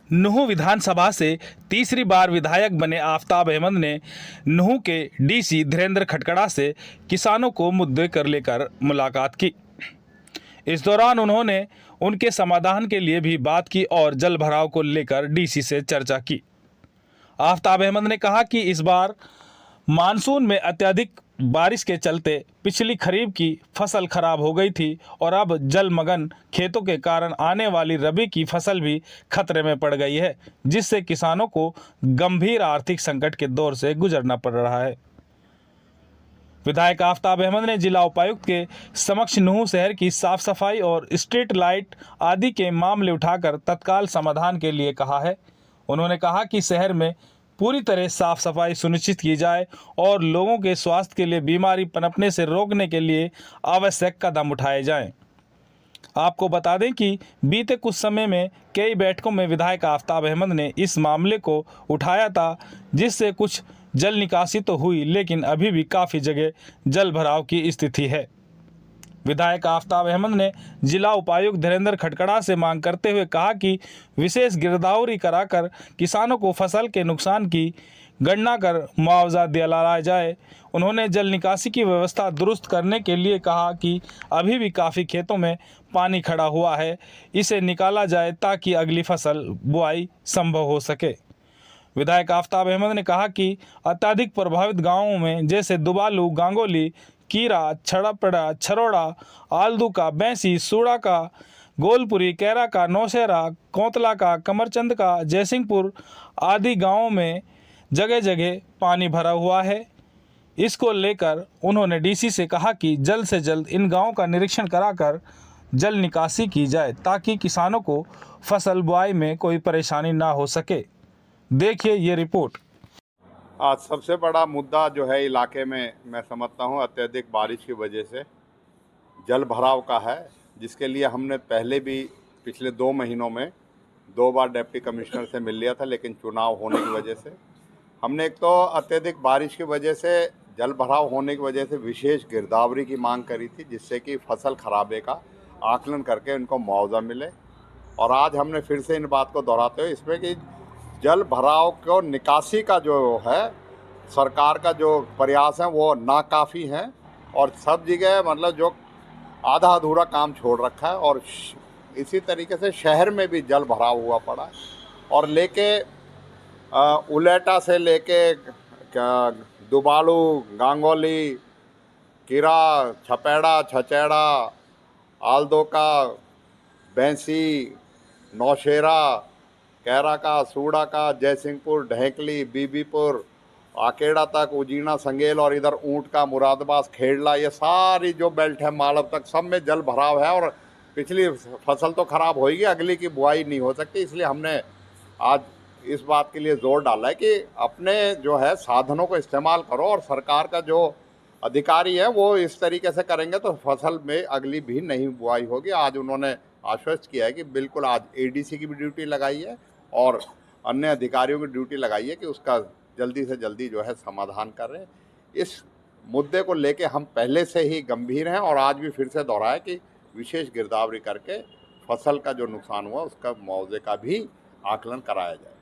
नुहू विधानसभा से तीसरी बार विधायक बने आफताब अहमद ने नुहू के डीसी धीरेन्द्र खटकड़ा से किसानों को मुद्दे कर लेकर मुलाकात की। इस दौरान उन्होंने उनके समाधान के लिए भी बात की और जल भराव को लेकर डीसी से चर्चा की। आफताब अहमद ने कहा कि इस बार मानसून में अत्यधिक बारिश के चलते पिछली खरीफ की फसल खराब हो गई थी और अब जलमग्न खेतों के कारण आने वाली रबी की फसल भी खतरे में पड़ गई है, जिससे किसानों को गंभीर आर्थिक संकट के दौर से गुजरना पड़ रहा है। विधायक आफताब अहमद ने जिला उपायुक्त के समक्ष नुहू शहर की साफ सफाई और स्ट्रीट लाइट आदि के मामले उठाकर तत्काल समाधान के लिए कहा है। उन्होंने कहा कि शहर में पूरी तरह साफ सफाई सुनिश्चित की जाए और लोगों के स्वास्थ्य के लिए बीमारी पनपने से रोकने के लिए आवश्यक कदम उठाए जाएं। आपको बता दें कि बीते कुछ समय में कई बैठकों में विधायक आफताब अहमद ने इस मामले को उठाया था, जिससे कुछ जल निकासी तो हुई, लेकिन अभी भी काफ़ी जगह जल भराव की स्थिति है। विधायक आफताब अहमद ने जिला उपायुक्त धीरेन्द्र खटकड़ा से मांग करते हुए कहा कि विशेष गिरदावरी कराकर किसानों को फसल के नुकसान की गणना कर मुआवजा दिलाया जाए। उन्होंने जल निकासी की व्यवस्था दुरुस्त करने के लिए कहा कि अभी भी काफ़ी खेतों में पानी खड़ा हुआ है, इसे निकाला जाए ताकि अगली फसल बुआई संभव हो सके। विधायक आफताब अहमद ने कहा कि अत्यधिक प्रभावित गांवों में जैसे दुबालू, गांगोली, कीरा, छड़पड़ा, छरोड़ा, आलदू का, बैंसी, सूड़ा का, गोलपुरी, कैरा का, नौशहरा, कोतला का, कमरचंद का, जयसिंहपुर आदि गांवों में जगह जगह पानी भरा हुआ है। इसको लेकर उन्होंने डीसी से कहा कि जल्द से जल्द इन गांवों का निरीक्षण कराकर जल निकासी की जाए ताकि किसानों को फसल बुआई में कोई परेशानी ना हो सके। देखिए ये रिपोर्ट। आज सबसे बड़ा मुद्दा जो है इलाके में मैं समझता हूँ अत्यधिक बारिश की वजह से जल भराव का है, जिसके लिए हमने पहले भी पिछले 2 महीनों में 2 बार डिप्टी कमिश्नर से मिल लिया था, लेकिन चुनाव होने की वजह से हमने एक तो अत्यधिक बारिश की वजह से जल भराव होने की वजह से विशेष गिरदावरी की मांग करी थी, जिससे कि फसल खराबे का आकलन करके उनको मुआवजा मिले। और आज हमने फिर से इन बात को दोहराते हुए इसमें कि जल भराव को निकासी का जो है सरकार का जो प्रयास है वो नाकाफ़ी है और सब जगह मतलब जो आधा अधूरा काम छोड़ रखा है। और इसी तरीके से शहर में भी जल भराव हुआ पड़ा है और लेके उलेटा से लेके दुबालू, गांगोली, कीरा, छपेड़ा, छचेड़ा, आलदो का, बैंसी, नौशेरा, कैरा का, सूड़ा का, जयसिंहपुर, ढेंकली, बीबीपुर, आकेड़ा तक, उजीना, संगेल और इधर ऊंट का, मुरादाबाद, खेड़ला, ये सारी जो बेल्ट है मालव तक सब में जल भराव है और पिछली फसल तो खराब होगी, अगली की बुआई नहीं हो सकती। इसलिए हमने आज इस बात के लिए जोर डाला है कि अपने जो है साधनों को इस्तेमाल करो और सरकार का जो अधिकारी है वो इस तरीके से करेंगे तो फसल में अगली भी नहीं बुआई होगी। आज उन्होंने आश्वस्त किया है कि बिल्कुल आज एडीसी की भी ड्यूटी लगाई है और अन्य अधिकारियों की ड्यूटी लगाई है कि उसका जल्दी से जल्दी जो है समाधान कर रहे हैं। इस मुद्दे को लेके हम पहले से ही गंभीर हैं और आज भी फिर से दोहराया कि विशेष गिरदावरी करके फसल का जो नुकसान हुआ उसका मुआवजे का भी आकलन कराया जाए।